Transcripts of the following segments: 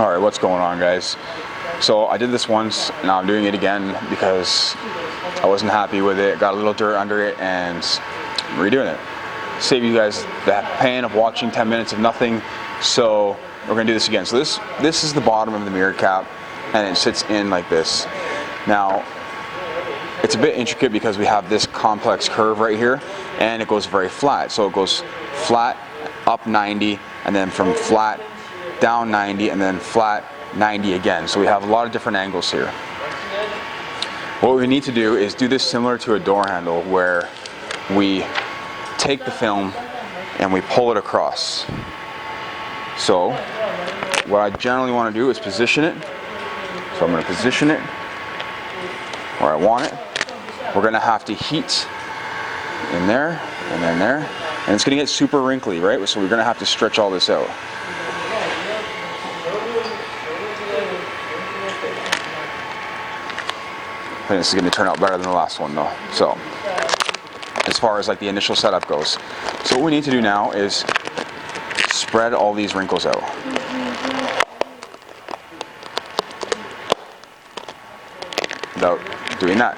Alright, what's going on, guys? So I did this once, now I'm doing it again because I wasn't happy with it, got a little dirt under it, and I'm redoing it. Save you guys the pain of watching 10 minutes of nothing, so we're going to do this again. So this is the bottom of the mirror cap, and it sits in like this. Now, it's a bit intricate because we have this complex curve right here, and it goes very flat. So it goes flat, up 90, and then from flat, down 90, and then flat 90 again. So we have a lot of different angles here. What we need to do is do this similar to a door handle, where we take the film and we pull it across. So what I generally want to do is position it. So I'm going to position it where I want it. We're going to have to heat in there and then there, and it's going to get super wrinkly, right? So we're going to have to stretch all this out. I think this is going to turn out better than the last one though. So as far as like the initial setup goes, so what we need to do now is spread all these wrinkles out. Without doing that.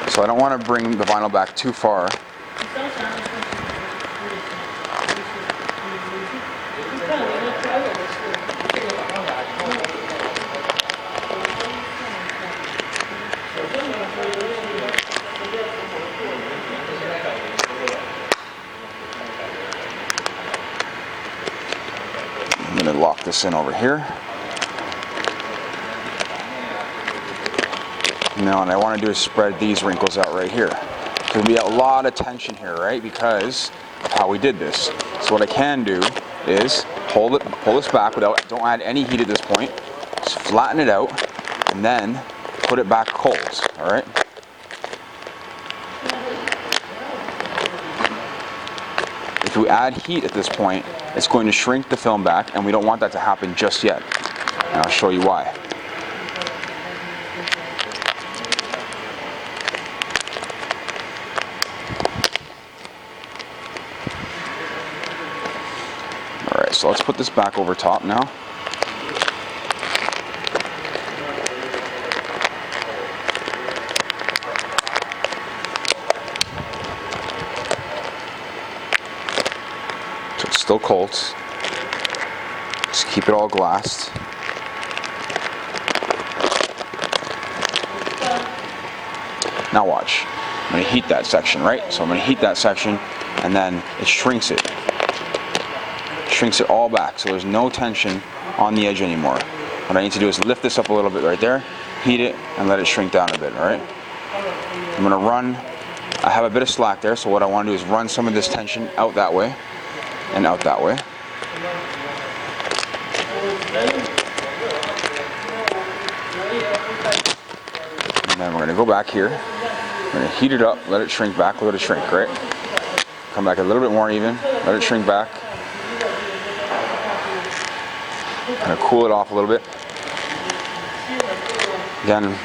So I don't want to bring the vinyl back too far. I'm going to lock this in over here. Now, what I want to do is spread these wrinkles out right here. There'll be a lot of tension here, right? Because of how we did this. So what I can do is pull this back without, don't add any heat at this point. Just flatten it out and then put it back cold, all right? If we add heat at this point, it's going to shrink the film back, and we don't want that to happen just yet. And I'll show you why. Alright, so let's put this back over top now. So it's still cold. Just keep it all glassed. Now watch. I'm going to heat that section, right? So I'm going to heat that section, and then it shrinks it. Shrinks it all back, so there's no tension on the edge anymore. What I need to do is lift this up a little bit right there, heat it, and let it shrink down a bit, alright? I'm going to run, I have a bit of slack there, so what I want to do is run some of this tension out that way, and out that way. And then we're going to go back here, we're going to heat it up, let it shrink back, let it shrink, right? Come back a little bit more even, let it shrink back. Kind of cool it off a little bit. Then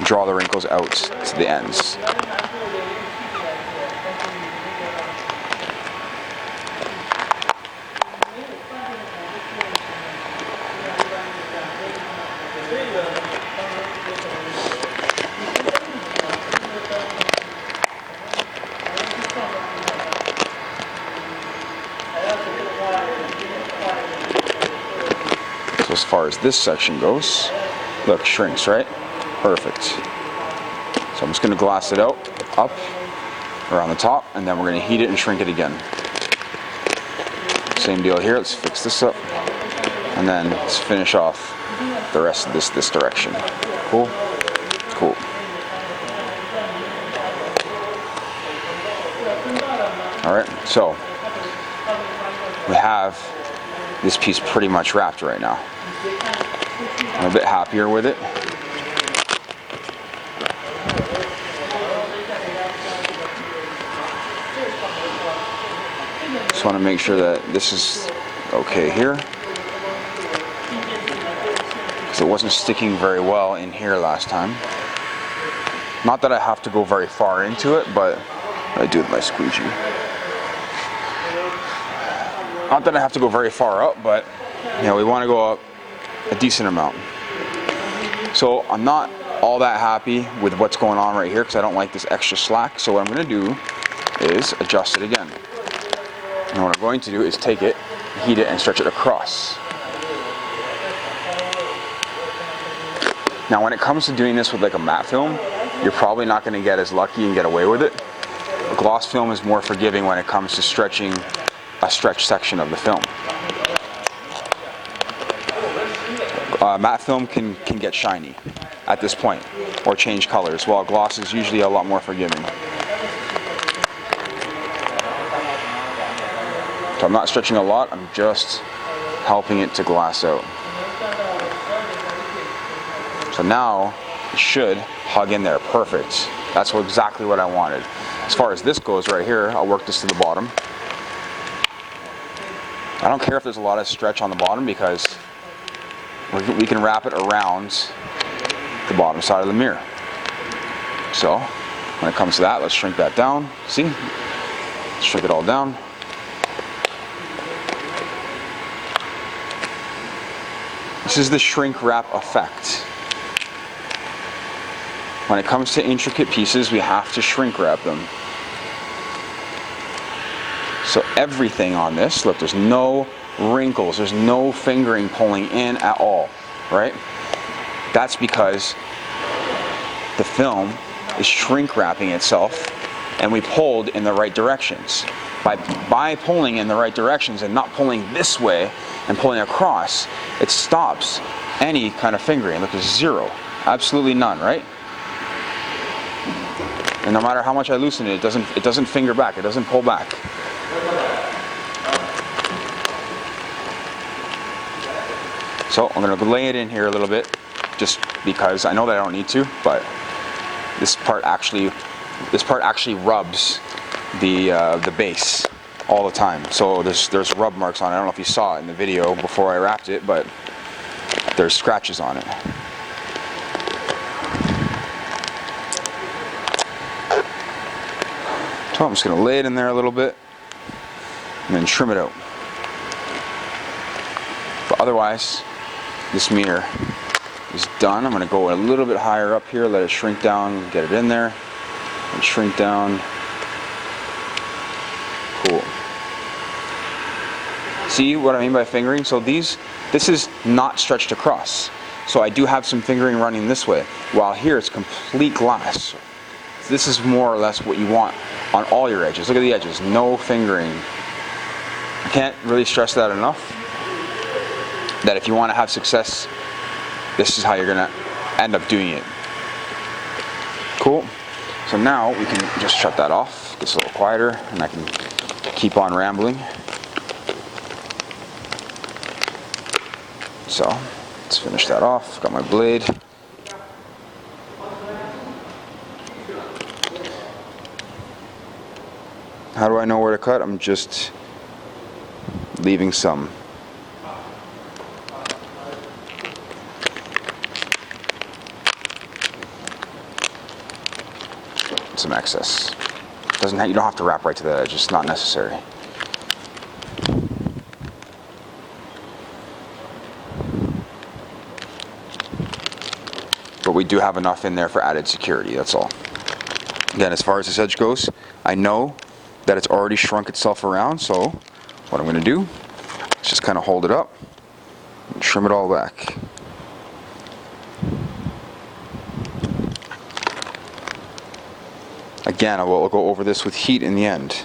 draw the wrinkles out to the ends. So as far as this section goes, look, shrinks, right? Perfect. So I'm just going to glass it out, up, around the top, and then we're going to heat it and shrink it again. Same deal here, let's fix this up, and then let's finish off the rest of this direction. Cool? Cool. Alright, so we have this piece pretty much wrapped right now. I'm a bit happier with it. Just want to make sure that this is okay here, because it wasn't sticking very well in here last time. Not that I have to go very far into it, but I do with my squeegee. Not that I have to go very far up, but you know, we want to go up a decent amount. So I'm not all that happy with what's going on right here because I don't like this extra slack. So what I'm going to do is adjust it again. And what I'm going to do is take it, heat it, and stretch it across. Now when it comes to doing this with like a matte film, you're probably not going to get as lucky and get away with it. Gloss film is more forgiving when it comes to stretching a stretched section of the film. Matte film can get shiny at this point or change colors, while gloss is usually a lot more forgiving. So I'm not stretching a lot, I'm just helping it to glass out. So now it should hug in there, perfect. That's exactly what I wanted. As far as this goes right here, I'll work this to the bottom. I don't care if there's a lot of stretch on the bottom because we can wrap it around the bottom side of the mirror. So when it comes to that, let's shrink that down. See? Let's shrink it all down. This is the shrink wrap effect. When it comes to intricate pieces, we have to shrink wrap them. So everything on this, look, there's no wrinkles, there's no fingering pulling in at all, right? That's because the film is shrink wrapping itself and we pulled in the right directions. By pulling in the right directions and not pulling this way and pulling across, it stops any kind of fingering. Look, there's zero, absolutely none, right? And no matter how much I loosen it, it doesn't finger back, it doesn't pull back. So I'm going to lay it in here a little bit, just because I know that I don't need to, but this part actually rubs the base all the time. So there's rub marks on it. I don't know if you saw it in the video before I wrapped it, but there's scratches on it. So I'm just going to lay it in there a little bit and then trim it out. But otherwise, this mirror is done. I'm going to go a little bit higher up here, let it shrink down, get it in there, and shrink down. Cool. See what I mean by fingering? So this is not stretched across. So I do have some fingering running this way, while here it's complete glass. This is more or less what you want on all your edges. Look at the edges, no fingering. I can't really stress that enough, that if you want to have success, this is how you're going to end up doing it. Cool. So now we can just shut that off. Gets a little quieter and I can keep on rambling. So let's finish that off. Got my blade. How do I know where to cut? I'm just leaving some. Some excess. You don't have to wrap right to the edge, it's not necessary. But we do have enough in there for added security, that's all. Again, as far as this edge goes, I know that it's already shrunk itself around, so what I'm going to do is just kind of hold it up and trim it all back. Again, I will go over this with heat in the end.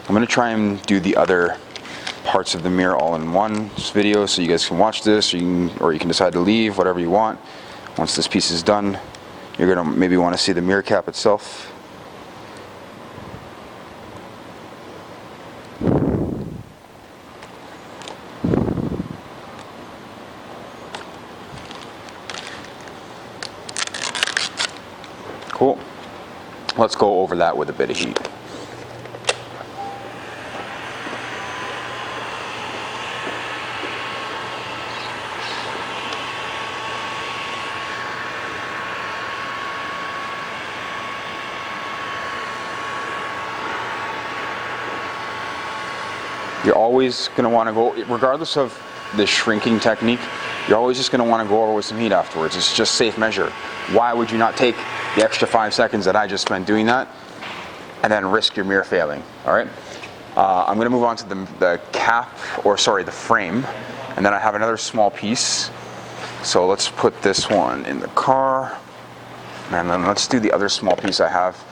I'm going to try and do the other parts of the mirror all in one video so you guys can watch this, or you can decide to leave, whatever you want. Once this piece is done, you're going to maybe want to see the mirror cap itself. Cool. Let's go over that with a bit of heat. you're always going to want to go, regardless of the shrinking technique, you're always just going to want to go over with some heat afterwards. It's just safe measure. Why would you not take the extra 5 seconds that I just spent doing that and then risk your mirror failing? All right. I'm going to move on to the cap, or sorry, the frame, and then I have another small piece. So let's put this one in the car, and then let's do the other small piece I have,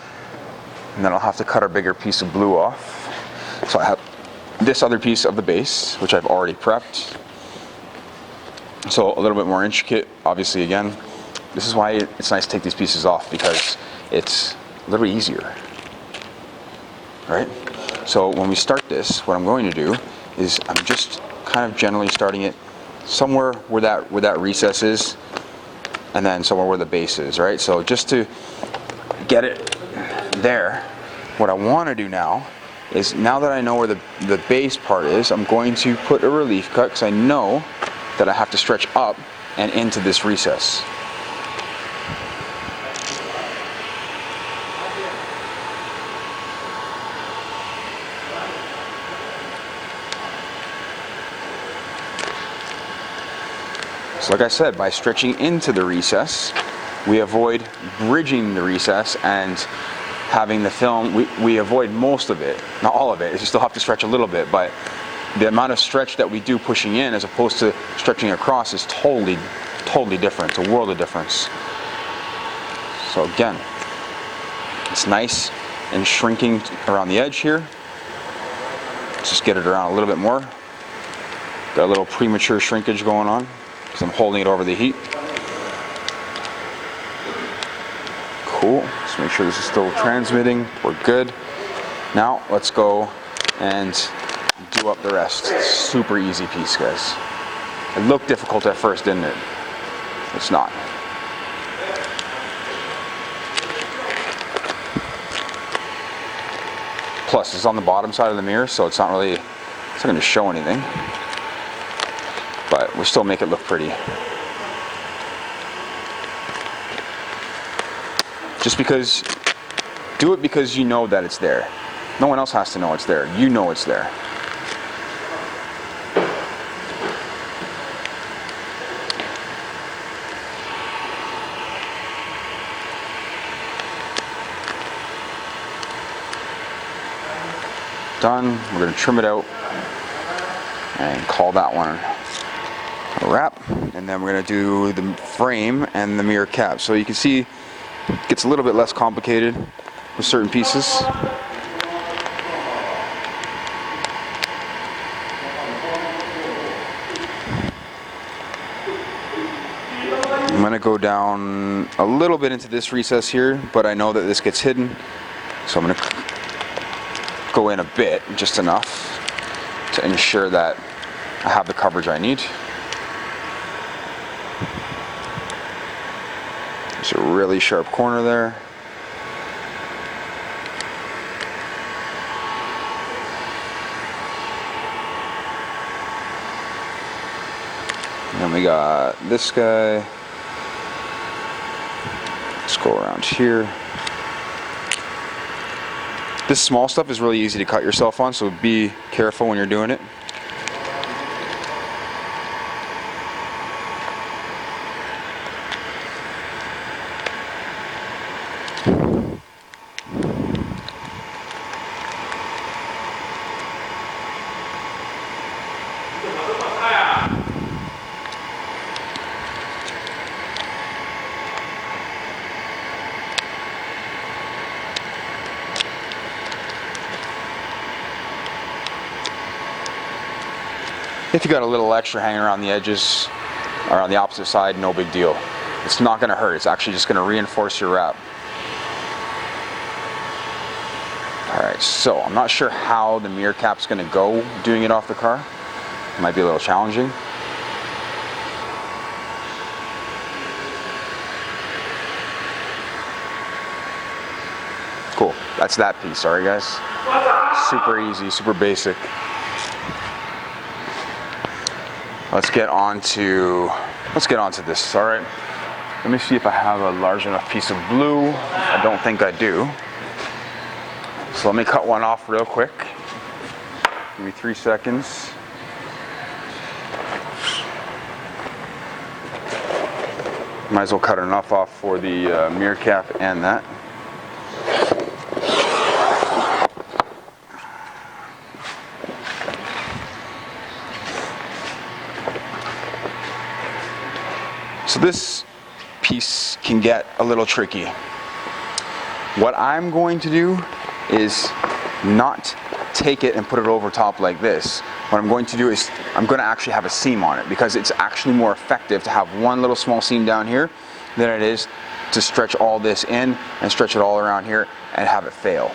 and then I'll have to cut a bigger piece of blue off. So I have this other piece of the base, which I've already prepped. So a little bit more intricate, obviously. Again, this is why it's nice to take these pieces off, because it's a little bit easier, right? So when we start this, what I'm going to do is I'm just kind of generally starting it somewhere where that recess is, and then somewhere where the base is, right? So just to get it there, what I want to do now is, now that I know where the base part is, I'm going to put a relief cut, because I know that I have to stretch up and into this recess. So like I said, by stretching into the recess, we avoid bridging the recess and having the film, we avoid most of it, not all of it. You still have to stretch a little bit, but the amount of stretch that we do pushing in as opposed to stretching across is totally different. It's a world of difference. So again, it's nice and shrinking around the edge here. Let's just get it around a little bit more. Got a little premature shrinkage going on because I'm holding it over the heat. Cool. Just make sure this is still transmitting. We're good. Now let's go and do up the rest. Super easy piece, guys. It looked difficult at first, didn't it? It's not. Plus, it's on the bottom side of the mirror, so it's not going to show anything. But we'll still make it look pretty. Just because, do it because you know that it's there. No one else has to know it's there. You know it's there. Done. We're going to trim it out and call that one a wrap. And then we're going to do the frame and the mirror cap. So you can see it gets a little bit less complicated with certain pieces. I'm going to go down a little bit into this recess here, but I know that this gets hidden, so I'm going to go in a bit, just enough to ensure that I have the coverage I need. There's a really sharp corner there. And then we got this guy. Let's go around here. This small stuff is really easy to cut yourself on, so be careful when you're doing it. If you got a little extra hanging around the edges or on the opposite side, no big deal. It's not going to hurt. It's actually just going to reinforce your wrap. Alright, so I'm not sure how the mirror cap's going to go doing it off the car. It might be a little challenging. Cool. That's that piece. Sorry, guys. Super easy, super basic. Let's get on to this. All right. Let me see if I have a large enough piece of blue. I don't think I do. So let me cut one off real quick. Give me 3 seconds. Might as well cut enough off for the mirror cap and that. So this piece can get a little tricky. What I'm going to do is not take it and put it over top like this. What I'm going to do is I'm going to actually have a seam on it, because it's actually more effective to have one little small seam down here than it is to stretch all this in and stretch it all around here and have it fail.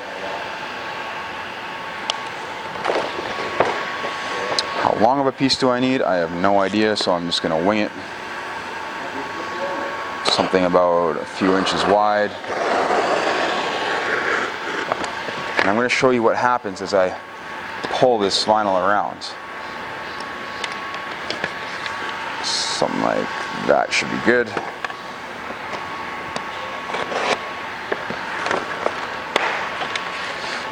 How long of a piece do I need? I have no idea, so I'm just going to wing it. Something about a few inches wide. And I'm going to show you what happens as I pull this vinyl around. Something like that should be good.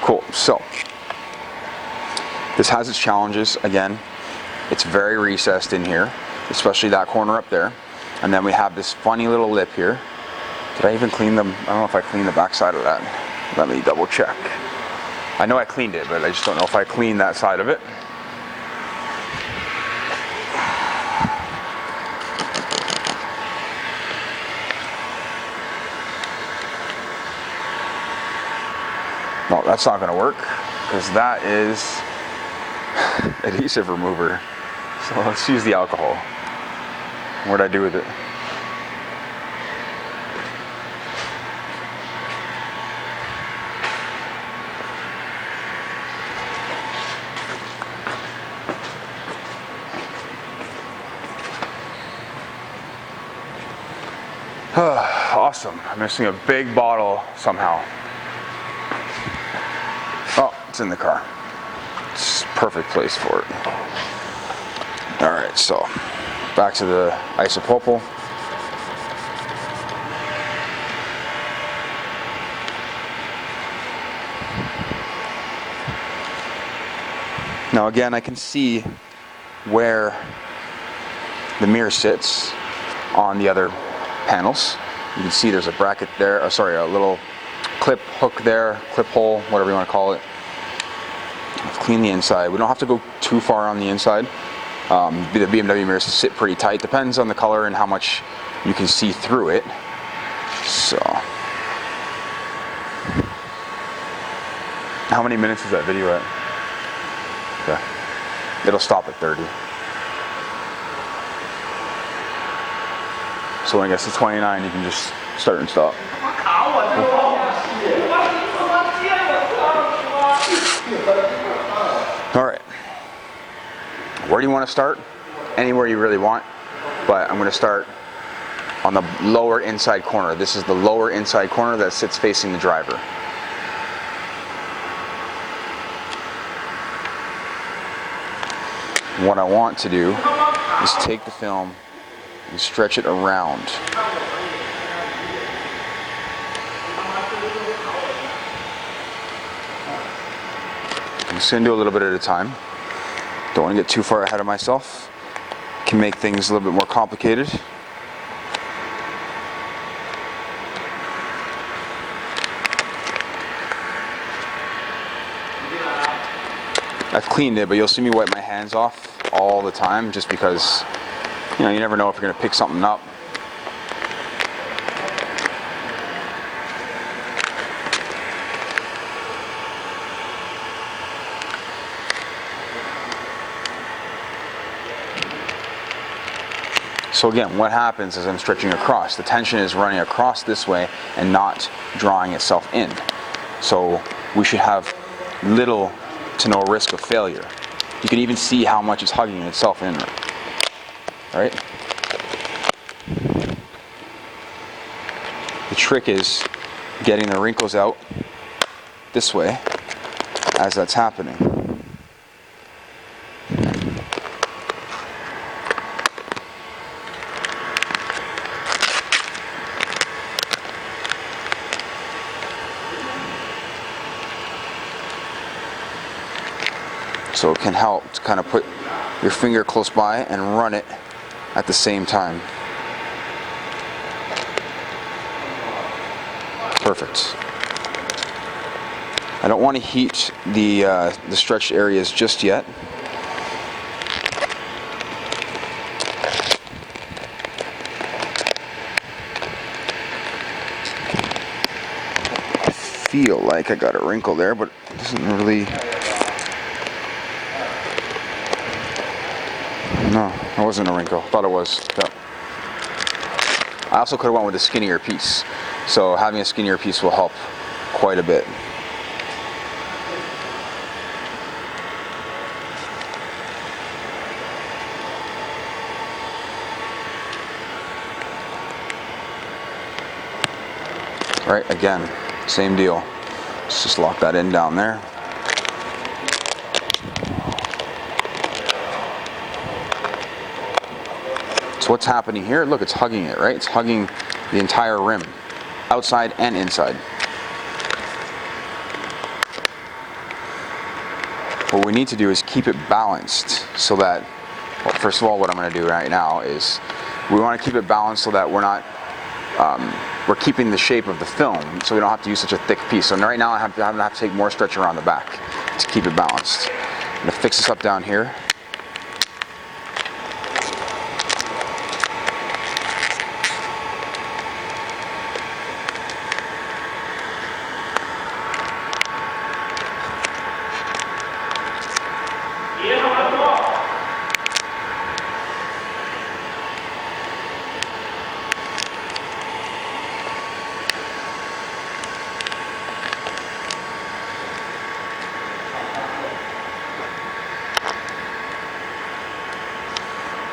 Cool. So this has its challenges. Again, it's very recessed in here, especially that corner up there. And then we have this funny little lip here. Did I even clean them? I don't know if I cleaned the back side of that. Let me double check. I know I cleaned it, but I just don't know if I cleaned that side of it. No, that's not going to work, because that is adhesive remover. So let's use the alcohol. What did I do with it? Awesome. I'm missing a big bottle somehow. Oh, it's in the car. It's a perfect place for it. Alright, so back to the isopropyl. Now again, I can see where the mirror sits on the other panels. You can see there's a bracket there, a little clip hook there, clip hole, whatever you want to call it. I've cleaned the inside. We don't have to go too far on the inside. The BMW mirrors sit pretty tight. Depends on the color and how much you can see through it. So, how many minutes is that video at? Okay. It'll stop at 30. So when I get to 29, you can just start and stop. All right. Where do you want to start? Anywhere you really want, but I'm going to start on the lower inside corner. This is the lower inside corner that sits facing the driver. What I want to do is take the film and stretch it around. I'm just going to do a little bit at a time. Don't want to get too far ahead of myself. Can make things a little bit more complicated. I've cleaned it, but you'll see me wipe my hands off all the time, just because, you know, you never know if you're going to pick something up. So again, what happens is I'm stretching across. The tension is running across this way and not drawing itself in. So we should have little to no risk of failure. You can even see how much it's hugging itself in. Right? The trick is getting the wrinkles out this way as that's happening. So it can help to kind of put your finger close by and run it at the same time. Perfect. I don't want to heat the stretched areas just yet. I feel like I got a wrinkle there, but it doesn't really. No, it wasn't a wrinkle. Thought it was. Yep. I also could have went with a skinnier piece. So having a skinnier piece will help quite a bit. Right, again, same deal. Let's just lock that in down there. So what's happening here? Look, it's hugging it, right? It's hugging the entire rim, outside and inside. What we need to do is keep it balanced so that, well, first of all, what I'm going to do right now is we want to keep it balanced so that we're not, we're keeping the shape of the film, so we don't have to use such a thick piece. So right now I'm going to have to take more stretch around the back to keep it balanced. I'm going to fix this up down here.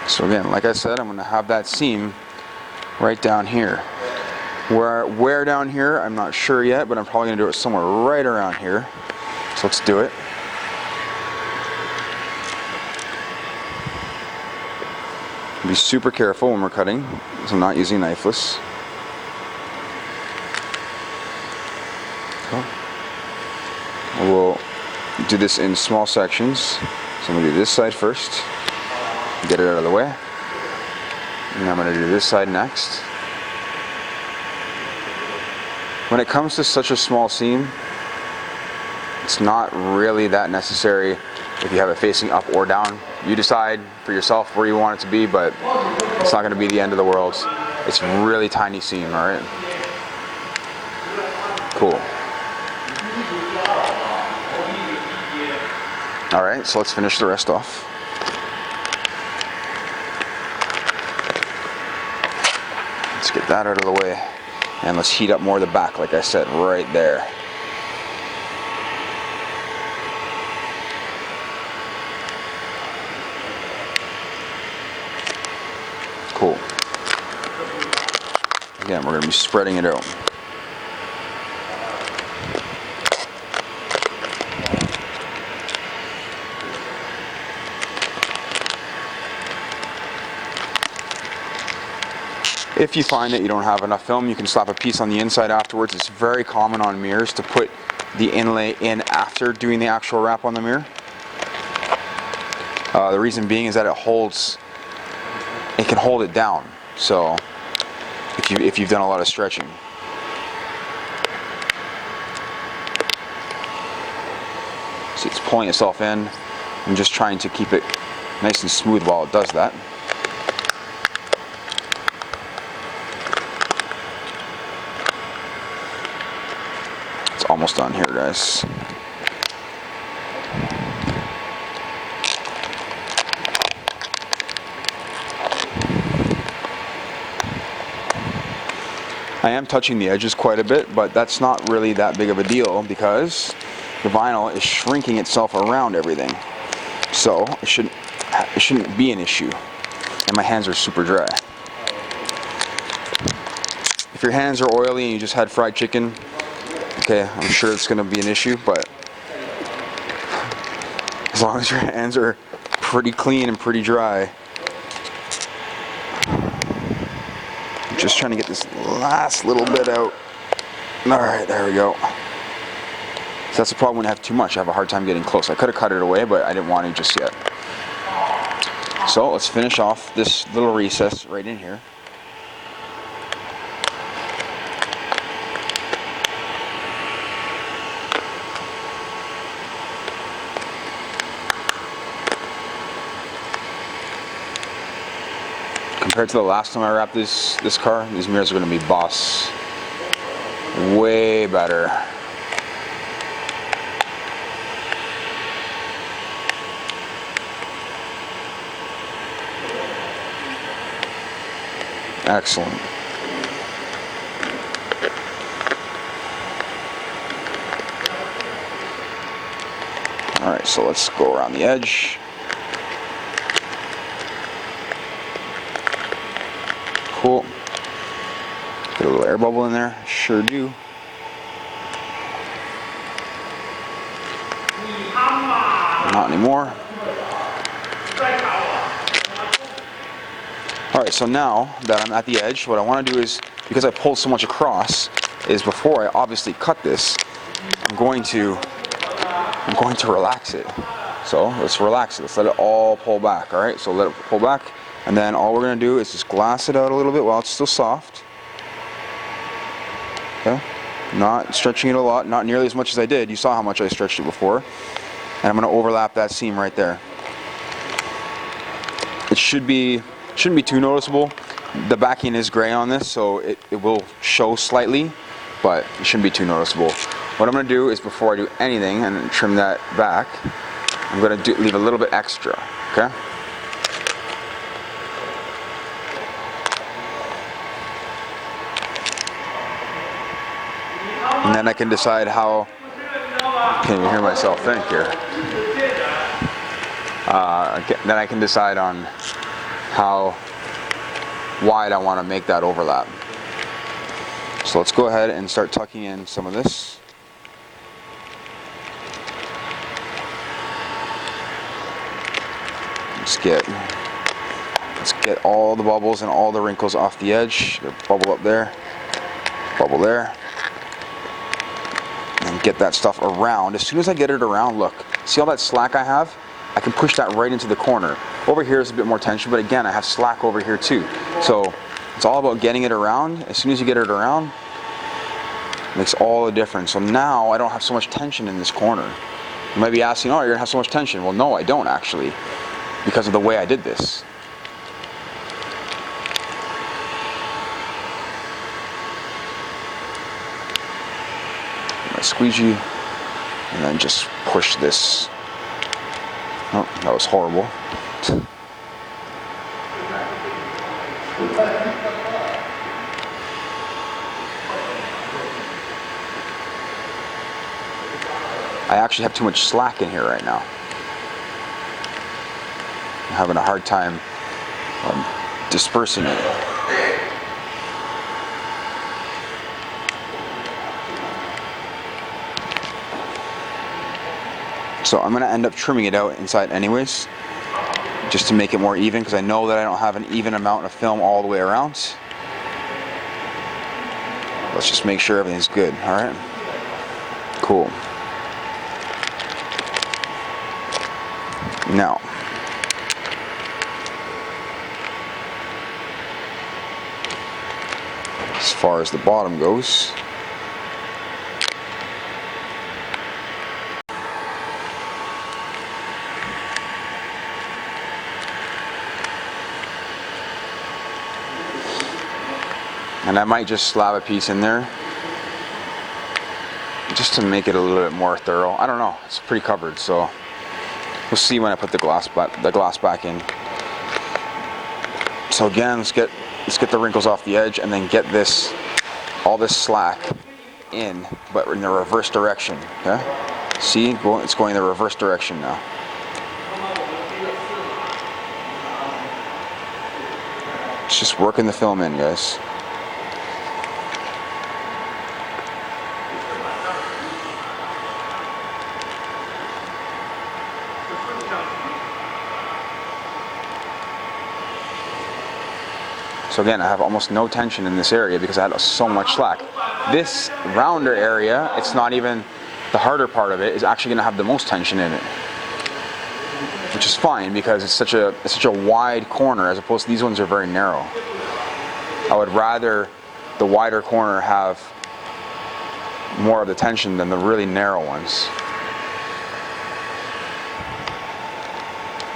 So again, like I said, I'm going to have that seam right down here. Where down here, I'm not sure yet, but I'm probably going to do it somewhere right around here. So let's do it. Be super careful when we're cutting, so I'm not using knifeless. Cool. We'll do this in small sections. So I'm going to do this side first. Get it out of the way. And I'm going to do this side next. When it comes to such a small seam, it's not really that necessary if you have it facing up or down. You decide for yourself where you want it to be, but it's not going to be the end of the world. It's really tiny seam, alright? Cool. Alright, so let's finish the rest off. Let's get that out of the way, and let's heat up more of the back, like I said, right there. Cool. Again, we're going to be spreading it out. If you find that you don't have enough film, you can slap a piece on the inside afterwards. It's very common on mirrors to put the inlay in after doing the actual wrap on the mirror. The reason being is that it can hold it down. So if you've done a lot of stretching. See, it's pulling itself in. I'm just trying to keep it nice and smooth while it does that. Almost done here, guys. I am touching the edges quite a bit, but that's not really that big of a deal because the vinyl is shrinking itself around everything. So it shouldn't be an issue. And my hands are super dry. If your hands are oily and you just had fried chicken, okay, I'm sure it's going to be an issue, but as long as your hands are pretty clean and pretty dry. I'm just trying to get this last little bit out. Alright, there we go. So that's the problem when I have too much. I have a hard time getting close. I could have cut it away, but I didn't want to just yet. So let's finish off this little recess right in here. Compared to the last time I wrapped this car, these mirrors are going to be boss. Way better. Excellent. All right, so let's go around the edge. Cool. Get a little air bubble in there. Sure do. Not anymore. Alright, so now that I'm at the edge, what I want to do is, because I pulled so much across, is before I obviously cut this, I'm going to relax it. So let's relax it. Let's let it all pull back. Alright, so let it pull back. And then all we're going to do is just glass it out a little bit while it's still soft. Okay? Not stretching it a lot, not nearly as much as I did. You saw how much I stretched it before. And I'm going to overlap that seam right there. It shouldn't be too noticeable. The backing is gray on this, so it will show slightly, but it shouldn't be too noticeable. What I'm going to do is, before I do anything and trim that back, I'm going to leave a little bit extra. Okay? And then I can decide how. Can you hear myself think here? Then I can decide on how wide I want to make that overlap. So let's go ahead and start tucking in some of this. Let's get all the bubbles and all the wrinkles off the edge. Bubble up there, bubble there. And get that stuff around. As soon as I get it around, look, see all that slack I have? I can push that right into the corner. Over here is a bit more tension, but again, I have slack over here too. So it's all about getting it around. As soon as you get it around, it makes all the difference. So now I don't have so much tension in this corner. You might be asking, oh, you're gonna have so much tension. Well, no, I don't actually, because of the way I did this. Squeegee, and then just push this. Oh, that was horrible. I actually have too much slack in here right now. I'm having a hard time dispersing it. So I'm going to end up trimming it out inside anyways, just to make it more even, because I know that I don't have an even amount of film all the way around. Let's just make sure everything's good, alright? Cool. Now, as far as the bottom goes, and I might just slab a piece in there just to make it a little bit more thorough. I don't know, it's pretty covered, so we'll see when I put the glass back in. So again, let's get the wrinkles off the edge, and then get all this slack in, but in the reverse direction. Okay? See, it's going the reverse direction now. It's just working the film in, guys. So again, I have almost no tension in this area because I had so much slack. This rounder area, it's not even the harder part of it is actually going to have the most tension in it, which is fine because it's such a wide corner as opposed to these ones are very narrow. I would rather the wider corner have more of the tension than the really narrow ones.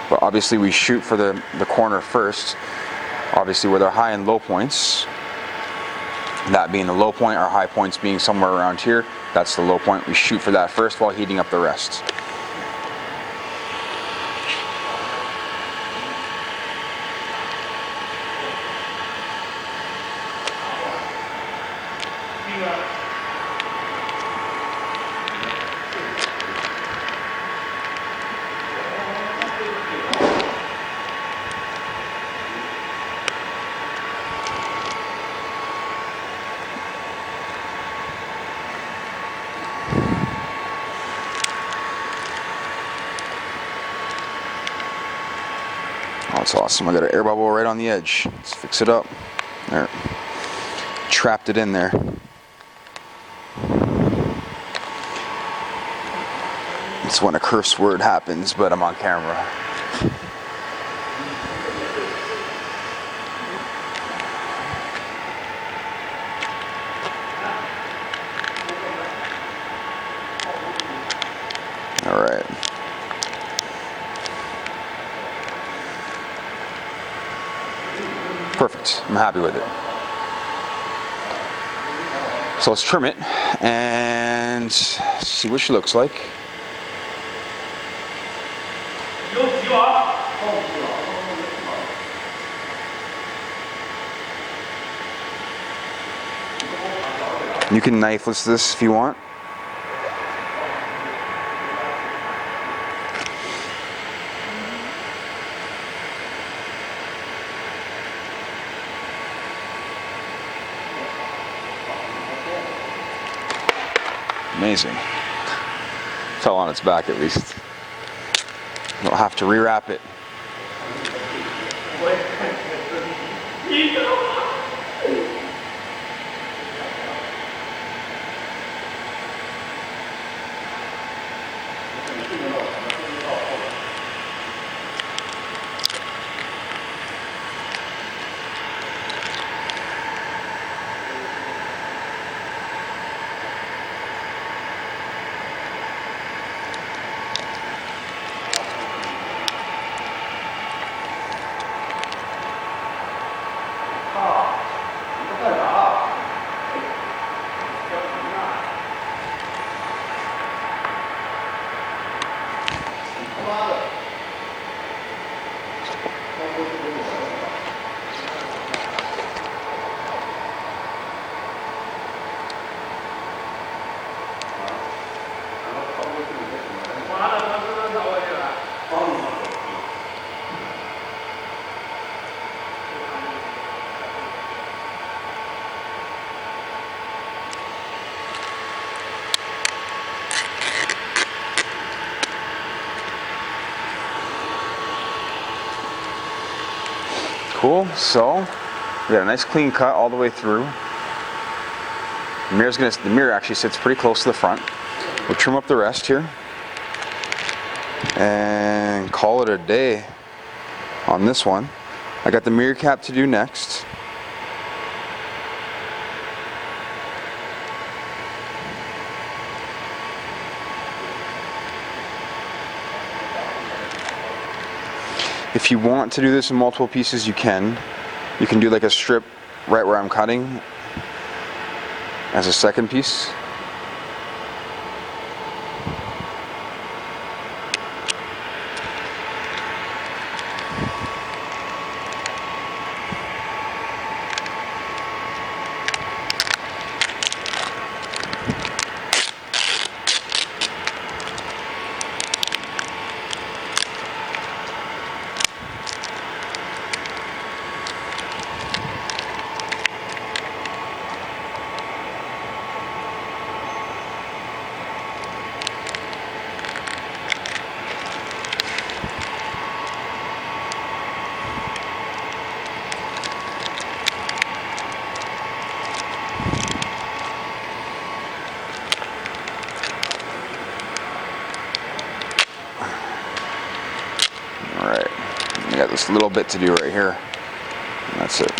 But obviously we shoot for the corner first, obviously with our high and low points. That being the low point, our high points being somewhere around here. That's the low point. We shoot for that first while heating up the rest. Oh, that's awesome. I got an air bubble right on the edge. Let's fix it up. There. Trapped it in there. It's when a curse word happens, but I'm on camera. All right. Perfect. I'm happy with it. So let's trim it and see what she looks like. You can knifeless this if you want. Amazing. Fell on its back at least. We'll have to rewrap it. Cool, so we got a nice clean cut all the way through. The mirror actually sits pretty close to the front. We'll trim up the rest here and call it a day on this one. I got the mirror cap to do next. If you want to do this in multiple pieces, you can. You can do like a strip right where I'm cutting as a second piece. this little bit to do right here. And that's it.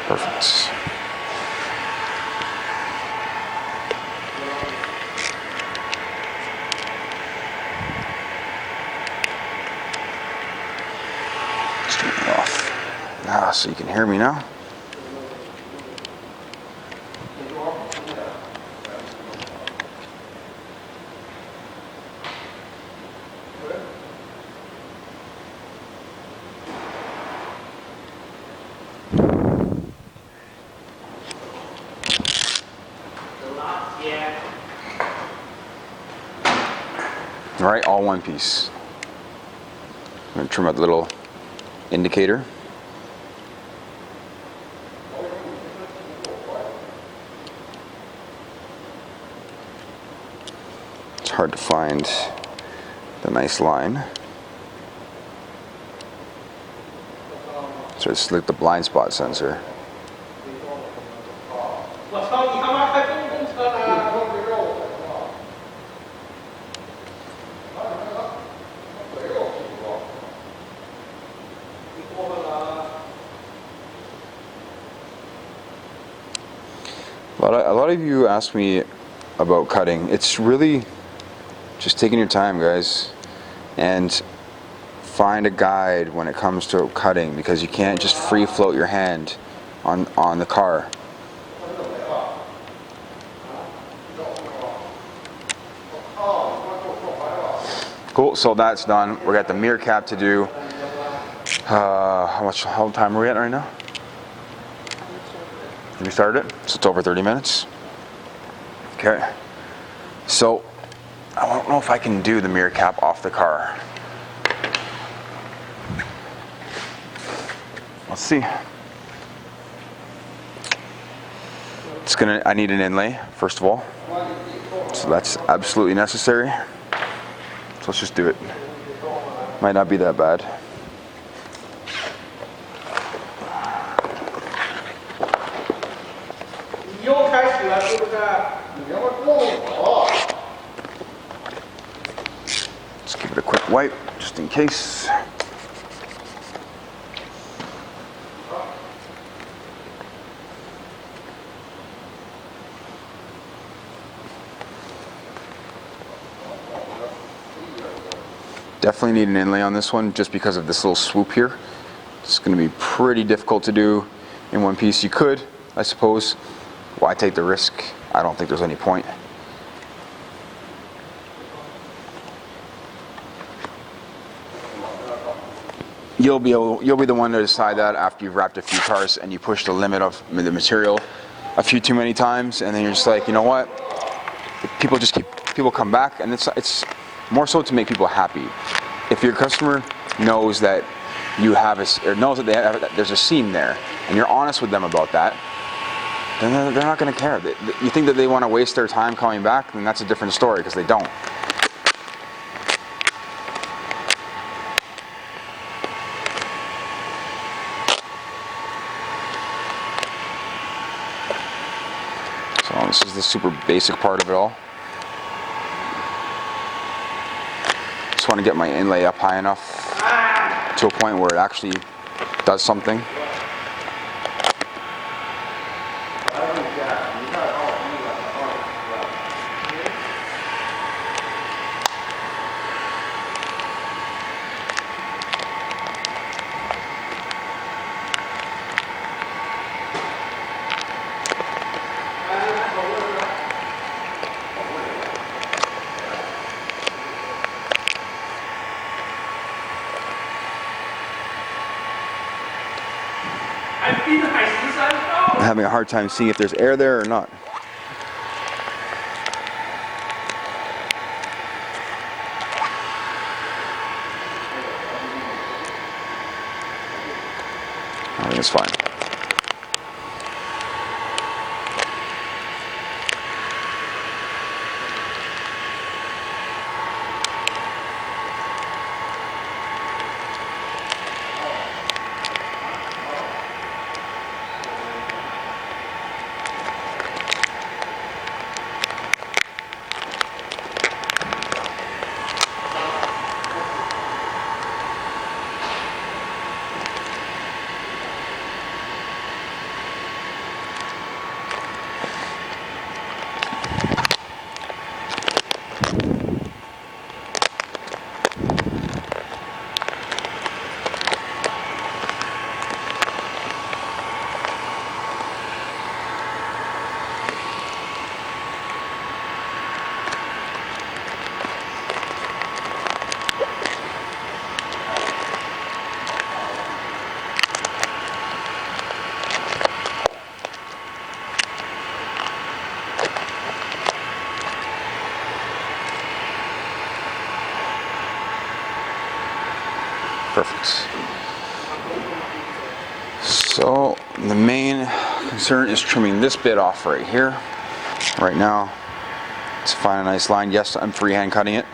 Perfect. Let's turn it off. So you can hear me now. All right, all one piece. I'm going to trim out the little indicator. It's hard to find the nice line. So it's like the blind spot sensor. A lot of you ask me about cutting. It's really just taking your time, guys, and find a guide when it comes to cutting, because you can't just free float your hand on the car. Cool, so that's done. We got the mirror cap to do. How time are we at right now? We started it, so it's over 30 minutes. Okay, so I don't know if I can do the mirror cap off the car. Let's see. I need an inlay, first of all. So that's absolutely necessary. So let's just do it. Might not be that bad. Let's give it a quick wipe, just in case. Definitely need an inlay on this one, just because of this little swoop here. It's going to be pretty difficult to do in one piece. You could, I suppose. Why take the risk? I don't think there's any point. You'll be the one to decide that after you've wrapped a few cars and you push the limit of the material a few too many times, and then you're just like, you know what? People come back, and it's more so to make people happy. If your customer knows that you have knows that there's a seam there, and you're honest with them about that, then they're not going to care. You think that they want to waste their time coming back, then that's a different story, because they don't. So this is the super basic part of it all. Just want to get my inlay up high enough to a point where it actually does something. having a hard time seeing if there's air there or not. I think it's fine. Perfect. So the main concern is trimming this bit off right here. Right now, to find a nice line. Yes, I'm freehand cutting it.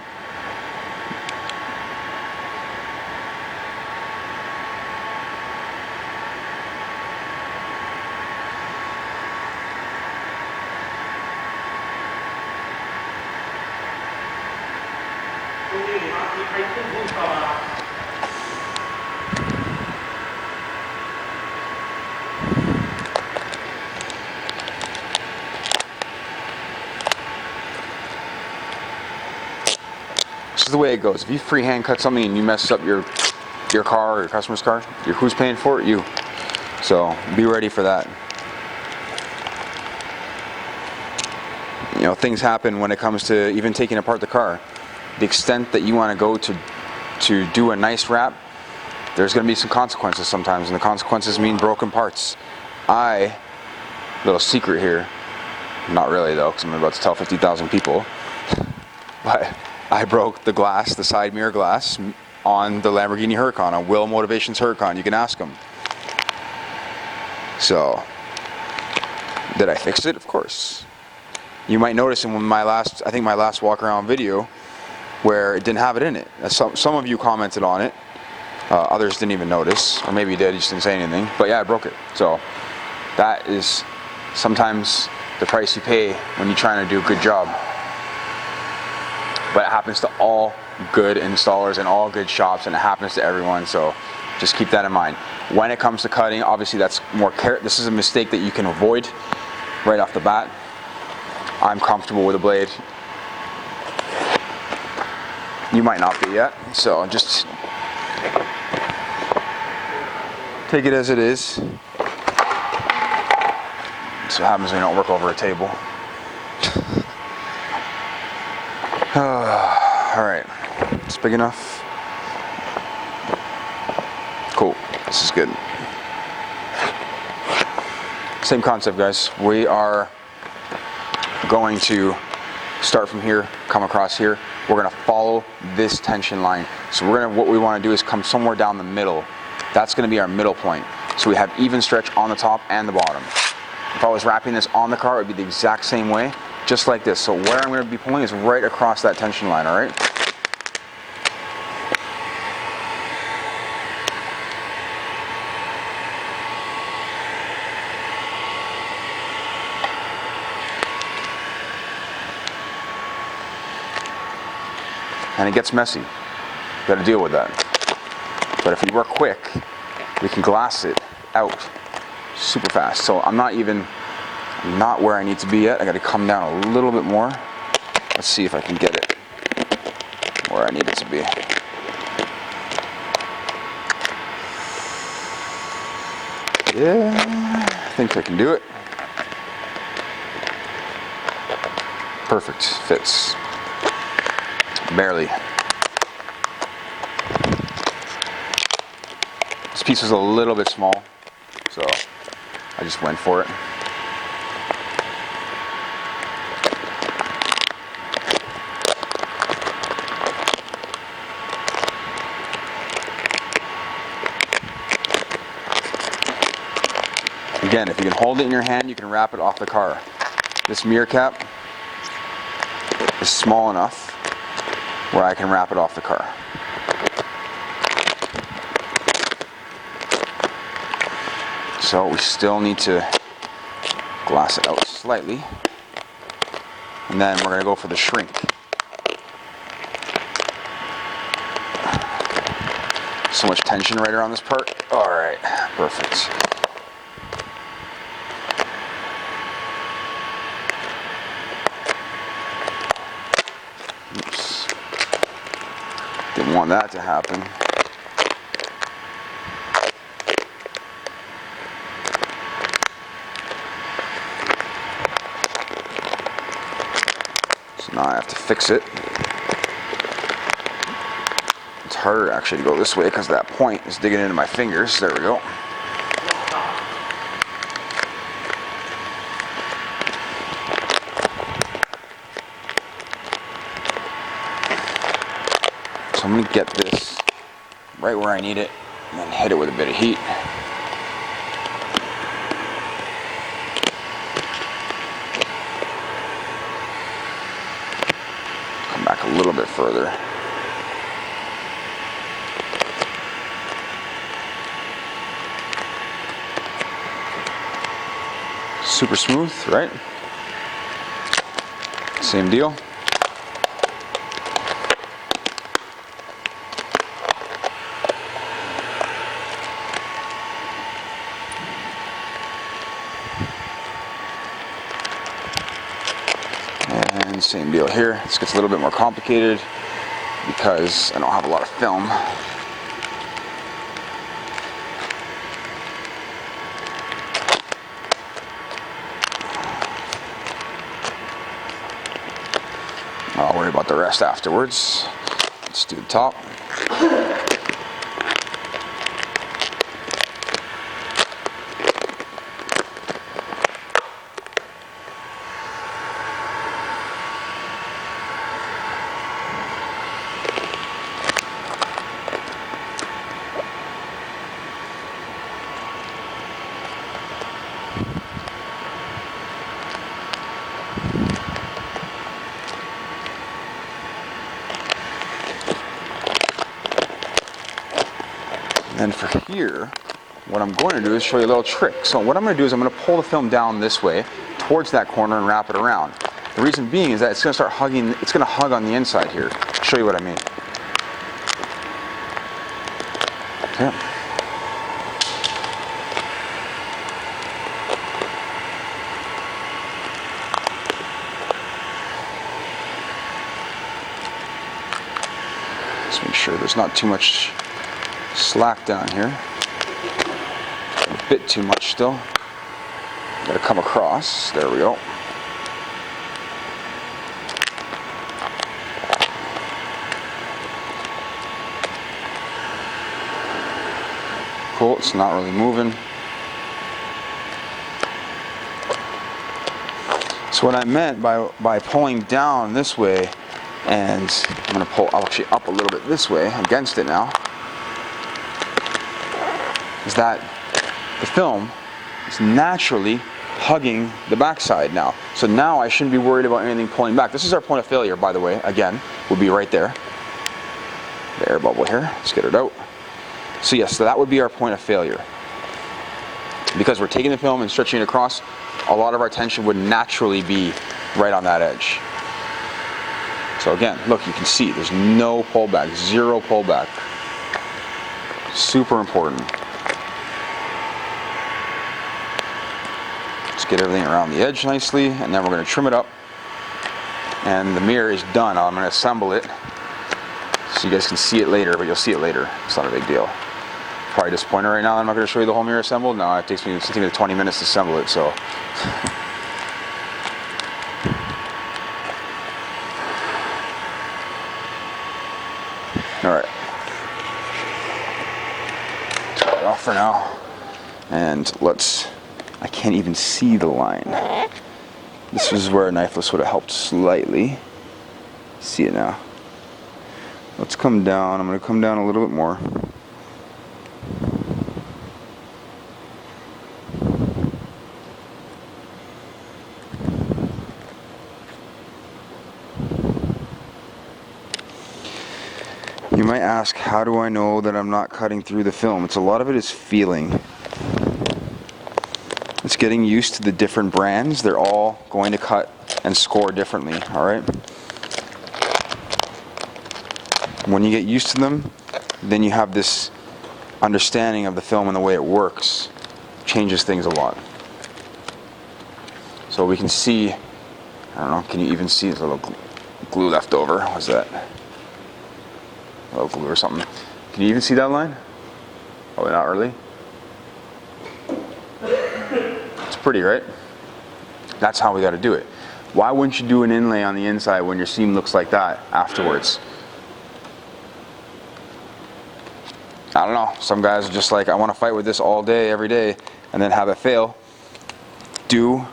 This is the way it goes. If you freehand cut something and you mess up your car or your customer's car, who's paying for it? You. So be ready for that. You know, things happen when it comes to even taking apart the car. The extent that you want to go to do a nice wrap, there's going to be some consequences sometimes, and the consequences mean broken parts. Little secret here, not really though, because I'm about to tell 50,000 people, but I broke the glass, the side mirror glass, on the Lamborghini Huracan, on Will Motivations Huracan. You can ask him. So, did I fix it? Of course. You might notice in my last walk around video, where it didn't have it in it. Some of you commented on it. Others didn't even notice, or maybe you did, you just didn't say anything. But yeah, I broke it. So that is sometimes the price you pay when you're trying to do a good job. But it happens to all good installers and all good shops, and it happens to everyone. So just keep that in mind. When it comes to cutting, obviously that's more this is a mistake that you can avoid right off the bat. I'm comfortable with a blade. You might not be yet, so just take it as it is. That's what happens when you don't work over a table. Alright, it's big enough. Cool, this is good. Same concept, guys. We are going to start from here, come across here. We're going to follow this tension line. So what we want to do is come somewhere down the middle. That's going to be our middle point. So we have even stretch on the top and the bottom. If I was wrapping this on the car, it would be the exact same way, just like this. So where I'm going to be pulling is right across that tension line, all right? And it gets messy. Got to deal with that. But if we work quick, we can glass it out super fast. So I'm not where I need to be yet. I got to come down a little bit more. Let's see if I can get it where I need it to be. Yeah, I think I can do it. Perfect, fits. Barely. This piece is a little bit small, so I just went for it. Again, if you can hold it in your hand, you can wrap it off the car. This mirror cap is small enough where I can wrap it off the car. So we still need to glass it out slightly. And then we're going to go for the shrink. So much tension right around this part. Alright, perfect. Oops. Didn't want that to happen. So now I have to fix it. It's harder actually to go this way because that point is digging into my fingers. There we go. So I'm going to get this right where I need it and then hit it with a bit of heat. Come back a little bit further. Super smooth, right? Same deal. And same deal here. This gets a little bit more complicated because I don't have a lot of film. I'll worry about the rest afterwards. Let's do the top. And for here, what I'm going to do is show you a little trick. So what I'm going to do is I'm going to pull the film down this way towards that corner and wrap it around. The reason being is that it's going to start hugging, it's going to hug on the inside here. I'll show you what I mean. Okay. Just make sure there's not too much slack down here. A bit too much still. Got to come across. There we go. Cool, it's not really moving. So what I meant by pulling down this way, and I'm going to pull actually up a little bit this way against it now, is that the film is naturally hugging the backside now. So now I shouldn't be worried about anything pulling back. This is our point of failure, by the way, again, would be right there. The air bubble here, let's get it out. So yes, so that would be our point of failure. Because we're taking the film and stretching it across, a lot of our tension would naturally be right on that edge. So again, look, you can see there's no pullback, zero pullback. Super important. Get everything around the edge nicely, and then we're going to trim it up, and the mirror is done. I'm going to assemble it so you guys can see it later, but you'll see it later. It's not a big deal. Probably disappointed right now I'm not going to show you the whole mirror assembled. No, it takes me 20 minutes to assemble it, so alright, turn it off for now, and let's I can't even see the line. This is where a knifeless would have helped slightly. See it now. Let's come down. I'm going to come down a little bit more. You might ask, how do I know that I'm not cutting through the film? A lot of it is feeling. It's getting used to the different brands. They're all going to cut and score differently, alright? When you get used to them, then you have this understanding of the film and the way it works. Changes things a lot. So we can see, I don't know, can you even see there's a little glue left over? What's that? A little glue or something. Can you even see that line? Probably not really. It's pretty, right? That's how we got to do it. Why wouldn't you do an inlay on the inside when your seam looks like that afterwards? I don't know. Some guys are just like, I want to fight with this all day, every day, and then have it fail. Do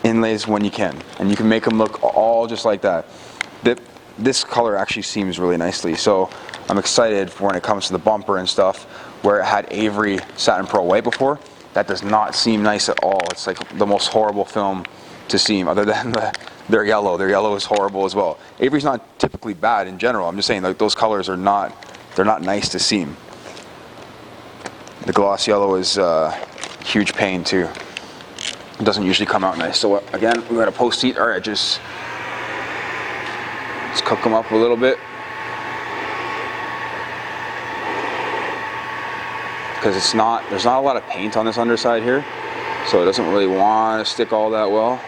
inlays when you can, and you can make them look all just like that. This color actually seams really nicely, so I'm excited for when it comes to the bumper and stuff, where it had Avery Satin Pearl White before. That does not seem nice at all. It's like the most horrible film to seam, other than their yellow. Their yellow is horrible as well. Avery's not typically bad in general. I'm just saying, like, those colors are not, they're not nice to seam. The gloss yellow is a huge pain too. It doesn't usually come out nice. So again, we're gonna post heat our edges. Let's cook them up a little bit. Because there's not a lot of paint on this underside here, so it doesn't really want to stick all that well.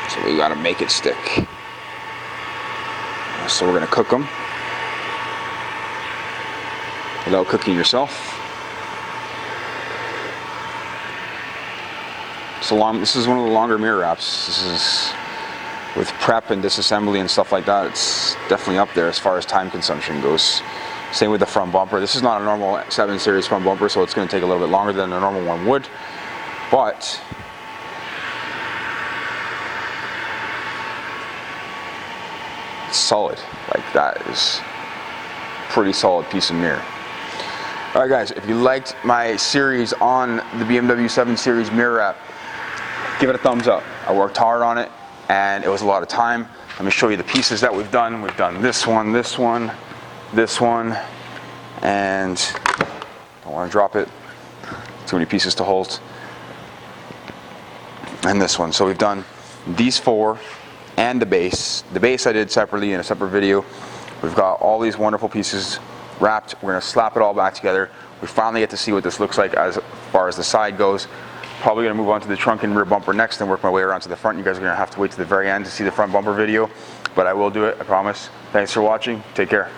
So we got to make it stick. So we're going to cook them without cooking yourself. This is one of the longer mirror wraps. This is, with prep and disassembly and stuff like that, it's definitely up there as far as time consumption goes. Same with the front bumper. This is not a normal 7 Series front bumper, so it's going to take a little bit longer than a normal one would. But it's solid. Like, that is a pretty solid piece of mirror. Alright guys, if you liked my series on the BMW 7 Series mirror wrap, give it a thumbs up. I worked hard on it, and it was a lot of time. Let me show you the pieces that we've done. We've done this one, this one, this one, and I don't want to drop it. Too many pieces to hold. And this one. So we've done these 4 and the base. The base I did separately in a separate video. We've got all these wonderful pieces wrapped. We're going to slap it all back together. We finally get to see what this looks like as far as the side goes. Probably going to move on to the trunk and rear bumper next and work my way around to the front. You guys are going to have to wait to the very end to see the front bumper video, but I will do it, I promise. Thanks for watching. Take care.